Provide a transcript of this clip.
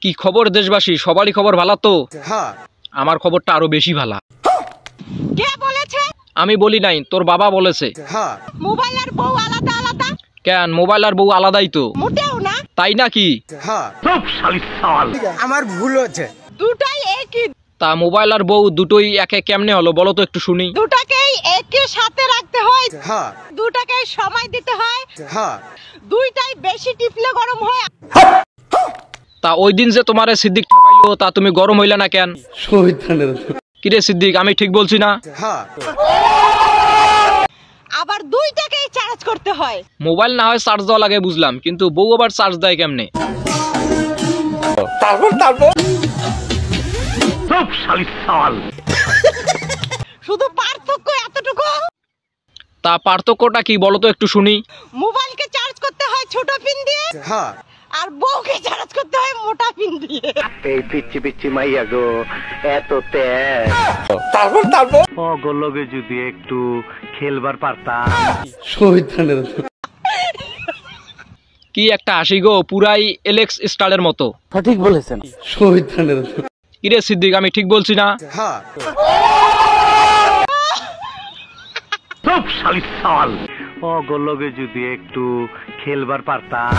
কি খবর দেশবাসী, সবারই খবর ভালো তো? হ্যাঁ। আমার খবরটা আরো বেশি ভালো। কে বলেছে? আমি বলি নাই, তোর বাবা বলেছে। হ্যাঁ। মোবাইল আর বউ আলাদা আলাদা? কেন, মোবাইল আর বউ আলাদাই তো। মোটেও না। তাই নাকি? হ্যাঁ। সব শালির সাল। আমার ভুল হচ্ছে। দুটাই একই। তা মোবাইল আর বউ দুটোই একে কেমনে হলো বলো তো একটু শুনি। দুটাকেই একই সাথে রাখতে হয়। হ্যাঁ। দুটাকেই সময় দিতে হয়। হ্যাঁ। দুইটাই বেশি টিপলে গরম হয়। তা ওই দিন যে তোমারে সিদ্দিক ঠাপাইলো, তা তুমি গরম হইলা না কেন? কিরে সিদ্দিক, আমি ঠিক বলছি না? হ্যাঁ। আবার দুইটাকেই চার্জ করতে হয়। মোবাইল না হয় চার্জ দেওয়া লাগে বুঝলাম, কিন্তু বউ আবার চার্জ দেয় কেমনে? তারপর সব শালির সাল। শুধু পার্থক্য এতটুকু। তা পার্থক্যটা কি বলো তো একটু শুনি। মোবাইলকে চার্জ করতে হয় ছোট পিন দিয়ে, হ্যাঁ। আর বউকে চার্জ করতে হয় মোটা পিন দিয়ে। এই পিচ্ছি পিচ্ছি মাইয়া গো, এত তেজ। তারপর অগলগে যদি একটু খেলবার পারতাম। কি একটা হাসি গো, পুরাই এলেক্স স্টারের মতো। সঠিক বলেছেন। কিরে সিদ্দিক, আমি ঠিক বলছি না? হ্যাঁ। সব শালির সাল। অগলগে যদি একটু খেলবার পারতাম।